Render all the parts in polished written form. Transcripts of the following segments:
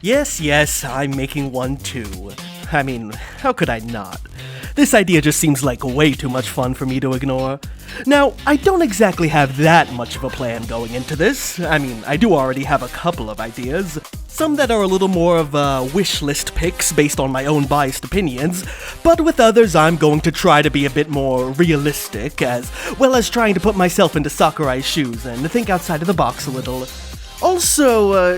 Yes, I'm making one too. I mean, how could I not? This idea just seems like way too much fun for me to ignore. Now, I don't exactly have that much of a plan going into this. I mean, I do already have a couple of ideas. Some that are a little more of wish list picks based on my own biased opinions, but with others I'm going to try to be a bit more realistic, as well as trying to put myself into Sakurai's shoes and think outside of the box a little. Also,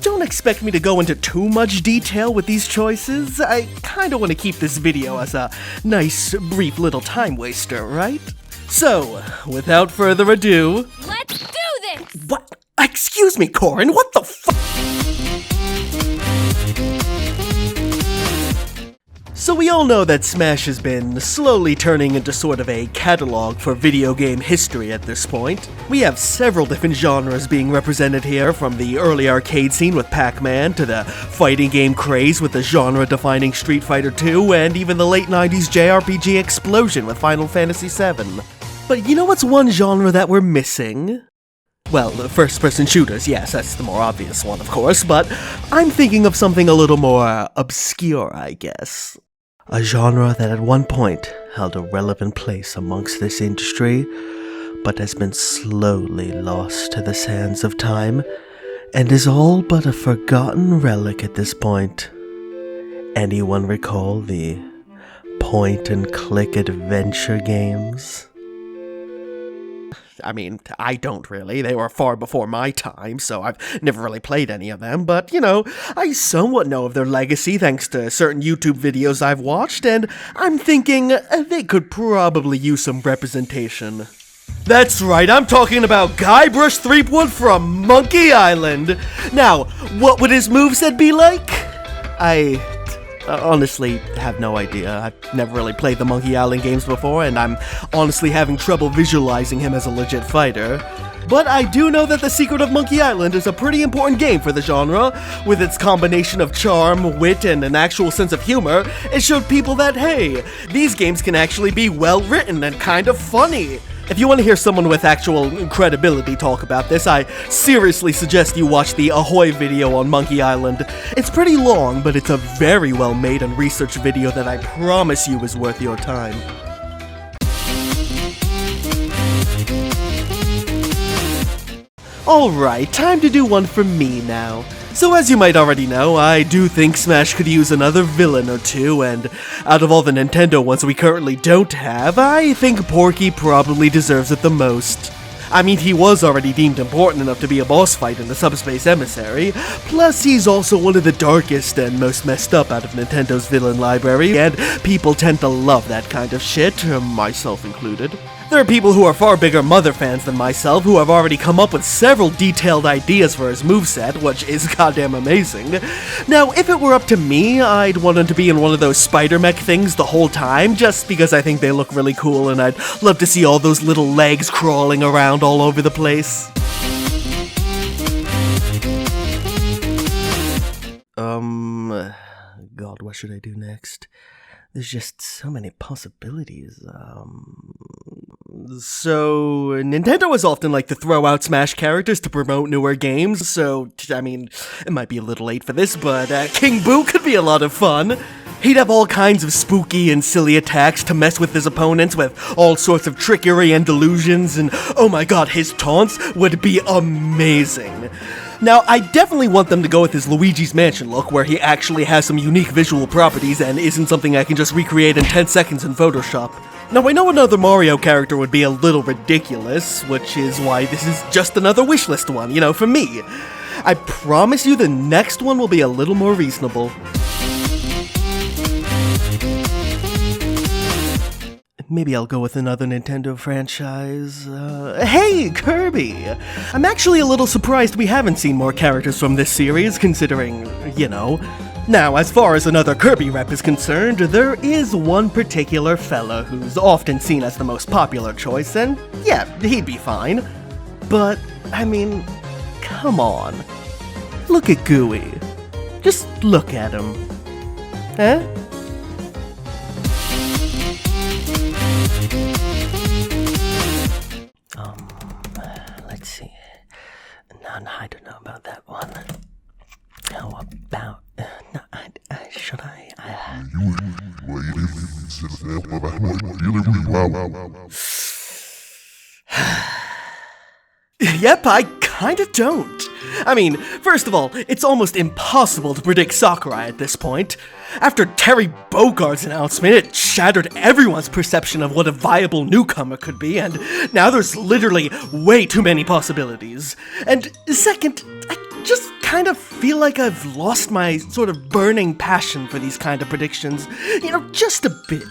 don't expect me to go into too much detail with these choices. I kinda want to keep this video as a nice, brief little time waster, right? So, without further ado... Let's do this! What? Excuse me, Corin, what the fuck? So we all know that Smash has been slowly turning into sort of a catalog for video game history at this point. We have several different genres being represented here, from the early arcade scene with Pac-Man, to the fighting game craze with the genre-defining Street Fighter II, and even the late 90s JRPG explosion with Final Fantasy VII. But you know what's one genre that we're missing? Well, first-person shooters, yes, that's the more obvious one, of course, but I'm thinking of something a little more obscure, I guess. A genre that at one point held a relevant place amongst this industry, but has been slowly lost to the sands of time, and is all but a forgotten relic at this point. Anyone recall the point-and-click adventure games? I mean, I don't really. They were far before my time, so I've never really played any of them, but, I somewhat know of their legacy thanks to certain YouTube videos I've watched, and I'm thinking they could probably use some representation. That's right, I'm talking about Guybrush Threepwood from Monkey Island. Now, what would his moveset be like? I honestly have no idea. I've never really played the Monkey Island games before, and I'm honestly having trouble visualizing him as a legit fighter. But I do know that The Secret of Monkey Island is a pretty important game for the genre. With its combination of charm, wit, and an actual sense of humor, it showed people that, hey, these games can actually be well written and kind of funny. If you want to hear someone with actual credibility talk about this, I seriously suggest you watch the Ahoy video on Monkey Island. It's pretty long, but it's a very well made and researched video that I promise you is worth your time. Alright, time to do one for me now. So as you might already know, I do think Smash could use another villain or two, and out of all the Nintendo ones we currently don't have, I think Porky probably deserves it the most. I mean, he was already deemed important enough to be a boss fight in the Subspace Emissary, plus he's also one of the darkest and most messed up out of Nintendo's villain library, and people tend to love that kind of shit, myself included. There are people who are far bigger Mother fans than myself who have already come up with several detailed ideas for his moveset, which is goddamn amazing. Now, if it were up to me, I'd want him to be in one of those spider mech things the whole time, just because I think they look really cool and I'd love to see all those little legs crawling around all over the place. God, what should I do next? There's just so many possibilities. So, Nintendo is often like to throw out Smash characters to promote newer games, so, I mean, it might be a little late for this, but King Boo could be a lot of fun. He'd have all kinds of spooky and silly attacks to mess with his opponents with all sorts of trickery and delusions, and oh my god, his taunts would be amazing. Now, I definitely want them to go with his Luigi's Mansion look, where he actually has some unique visual properties and isn't something I can just recreate in 10 seconds in Photoshop. Now, I know another Mario character would be a little ridiculous, which is why this is just another wishlist one, for me. I promise you the next one will be a little more reasonable. Maybe I'll go with another Nintendo franchise. Hey, Kirby! I'm actually a little surprised we haven't seen more characters from this series, considering, Now, as far as another Kirby rep is concerned, there is one particular fella who's often seen as the most popular choice, and yeah, he'd be fine. But, I mean, come on. Look at Gooey. Just look at him. Eh? Let's see. No, I don't know about that one. Oh, about... no, should I? Yep, I kinda don't. I mean, first of all, it's almost impossible to predict Sakurai at this point. After Terry Bogard's announcement, it shattered everyone's perception of what a viable newcomer could be, and now there's literally way too many possibilities. And second, I just kind of feel like I've lost my sort of burning passion for these kind of predictions, just a bit.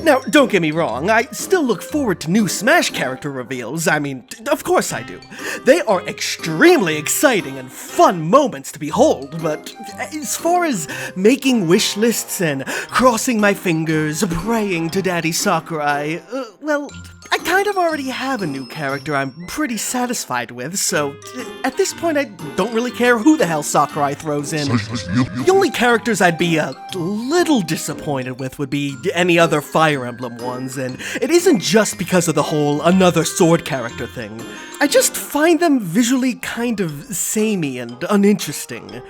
Now, don't get me wrong, I still look forward to new Smash character reveals. I mean, of course I do. They are extremely exciting and fun moments to behold, but as far as making wish lists and crossing my fingers, praying to Daddy Sakurai, well, I kind of already have a new character I'm pretty satisfied with, so at this point I don't really care who the hell Sakurai throws in. The only characters I'd be a little disappointed with would be any other Fire Emblem ones, and it isn't just because of the whole another sword character thing. I just find them visually kind of samey and uninteresting.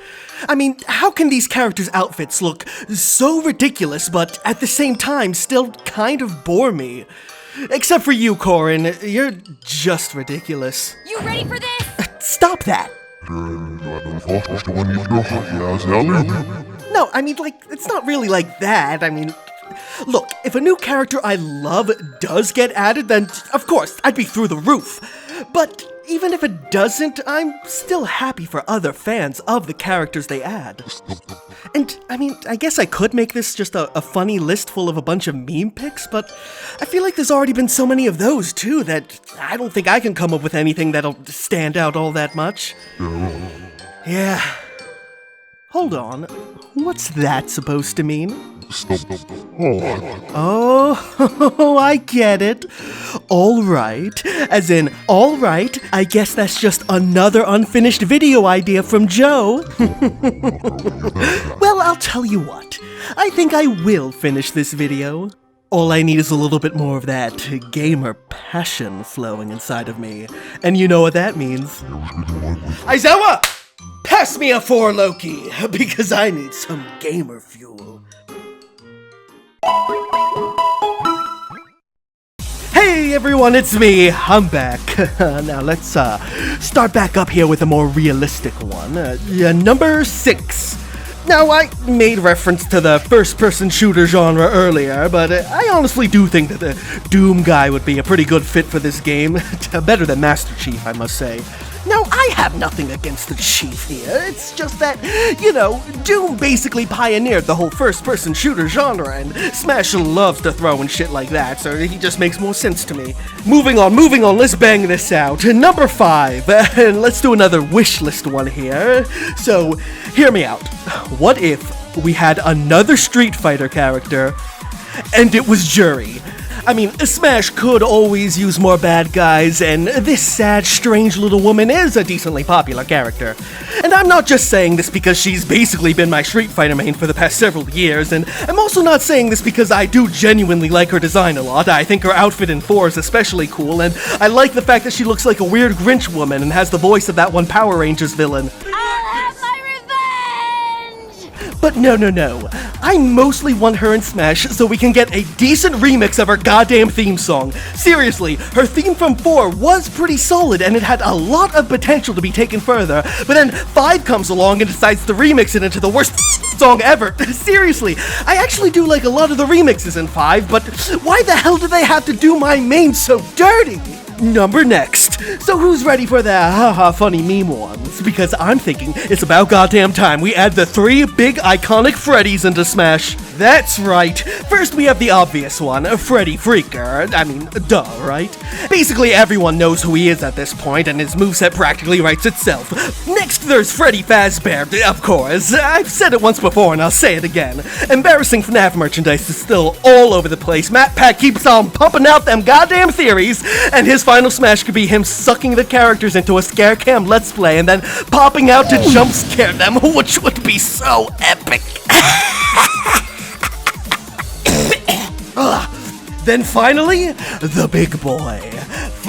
I mean, how can these characters' outfits look so ridiculous but at the same time still kind of bore me? Except for you, Corin. You're just ridiculous. You ready for this? Stop that! No, I mean, it's not really like that. I mean, look, if a new character I love does get added, then of course, I'd be through the roof. But even if it doesn't, I'm still happy for other fans of the characters they add. And, I mean, I guess I could make this just a funny list full of a bunch of meme pics, but I feel like there's already been so many of those, too, that I don't think I can come up with anything that'll stand out all that much. Yeah. Hold on. What's that supposed to mean? Oh, I get it. Alright. As in, alright, I guess that's just another unfinished video idea from Joe. Well, I'll tell you what. I think I will finish this video. All I need is a little bit more of that gamer passion flowing inside of me. And you know what that means. Aizawa! Pass me a 4 Loki, because I need some gamer fuel. Hey everyone, it's me, I'm back. Now let's start back up here with a more realistic one. Number 6. Now, I made reference to the first-person shooter genre earlier, but I honestly do think that the Doom guy would be a pretty good fit for this game. Better than Master Chief, I must say. Now, I have nothing against the Chief here, it's just that, Doom basically pioneered the whole first-person shooter genre, and Smash loves to throw in shit like that, so he just makes more sense to me. Moving on, let's bang this out. Number 5, and let's do another wish list one here. So, hear me out. What if we had another Street Fighter character, and it was Juri? I mean, Smash could always use more bad guys, and this sad, strange little woman is a decently popular character. And I'm not just saying this because she's basically been my Street Fighter main for the past several years, and I'm also not saying this because I do genuinely like her design a lot. I think her outfit in 4 is especially cool, and I like the fact that she looks like a weird Grinch woman and has the voice of that one Power Rangers villain. But no. I mostly want her in Smash so we can get a decent remix of her goddamn theme song. Seriously, her theme from 4 was pretty solid and it had a lot of potential to be taken further, but then 5 comes along and decides to remix it into the worst song ever. Seriously, I actually do like a lot of the remixes in 5, but why the hell do they have to do my main so dirty? Number next. So who's ready for the haha funny meme ones? Because I'm thinking it's about goddamn time we add the 3 big iconic Freddys into Smash. That's right. First we have the obvious one, Freddy Freaker. I mean, duh, right? Basically everyone knows who he is at this point, and his moveset practically writes itself. Next there's Freddy Fazbear, of course. I've said it once before and I'll say it again. Embarrassing FNAF merchandise is still all over the place. Matt Pat keeps on pumping out them goddamn theories, and his final Smash could be him sucking the characters into a scare cam let's play and then popping out to jump scare them, which would be so epic. Then finally, the big boy,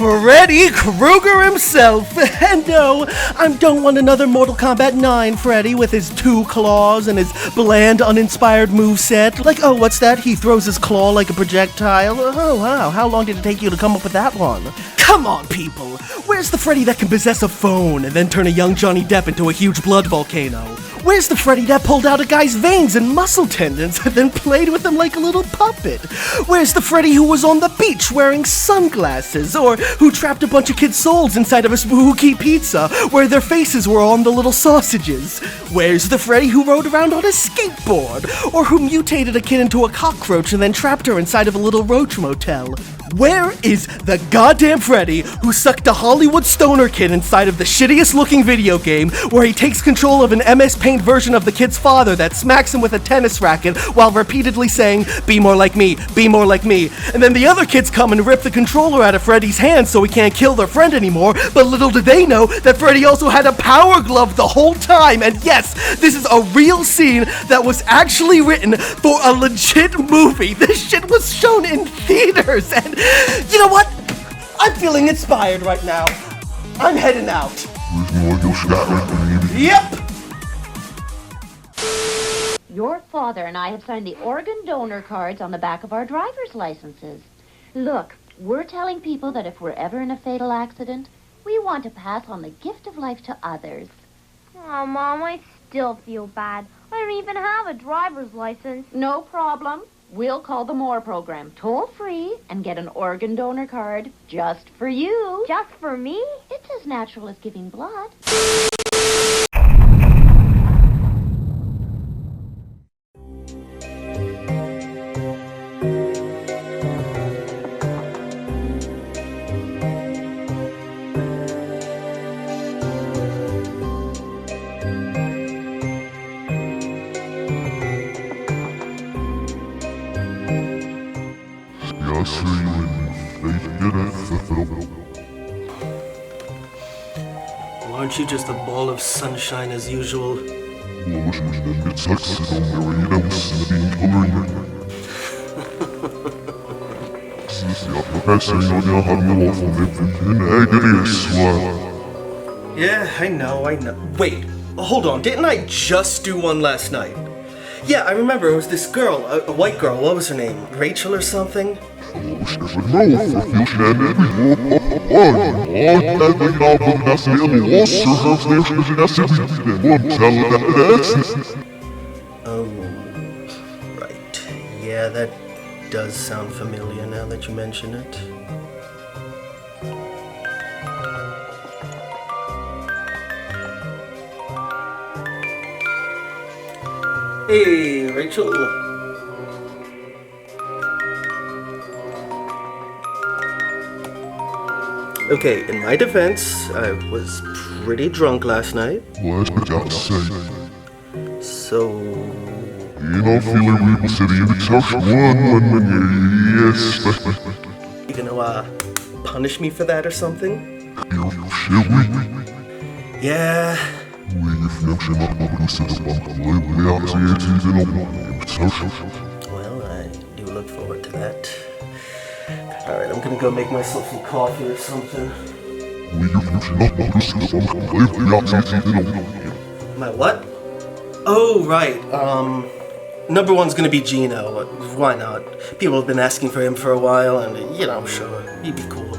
Freddy Krueger himself! And no, I don't want another Mortal Kombat 9 Freddy with his 2 claws and his bland, uninspired moveset. Like, oh, what's that? He throws his claw like a projectile? Oh, wow, how long did it take you to come up with that one? Come on, people! Where's the Freddy that can possess a phone and then turn a young Johnny Depp into a huge blood volcano? Where's the Freddy that pulled out a guy's veins and muscle tendons and then played with them like a little puppet? Where's the Freddy who was on the beach wearing sunglasses, or who trapped a bunch of kids' souls inside of a spooky pizza where their faces were on the little sausages? Where's the Freddy who rode around on a skateboard, or who mutated a kid into a cockroach and then trapped her inside of a little roach motel? Where is the goddamn Freddy who sucked a Hollywood stoner kid inside of the shittiest looking video game where he takes control of an MS Paint version of the kid's father that smacks him with a tennis racket while repeatedly saying, "Be more like me, be more like me." And then the other kids come and rip the controller out of Freddy's hand so he can't kill their friend anymore, but little do they know that Freddy also had a power glove the whole time. And yes, this is a real scene that was actually written for a legit movie. This shit was shown in theaters, and you know what? I'm feeling inspired right now. I'm heading out. Yep! Your father and I have signed the organ donor cards on the back of our driver's licenses. Look, we're telling people that if we're ever in a fatal accident, we want to pass on the gift of life to others. Oh, Mom, I still feel bad. I don't even have a driver's license. No problem. We'll call the MORE program toll-free and get an organ donor card just for you. Just for me? It's as natural as giving blood. Well, aren't you just a ball of sunshine as usual? Yeah, I know. Wait, hold on, didn't I just do one last night? Yeah, I remember, it was this girl, a white girl, what was her name? Rachel or something? Oh, right. Yeah, that does sound familiar now that you mention it. Hey, Rachel. Okay, in my defense, I was pretty drunk last night. So... You gonna, punish me for that or something? Yeah... Well, I do look forward to that. Alright, I'm gonna go make myself some coffee or something. My what? Oh, right. Number one's gonna be Gino. Why not? People have been asking for him for a while, and, you know, sure, he'd be cool.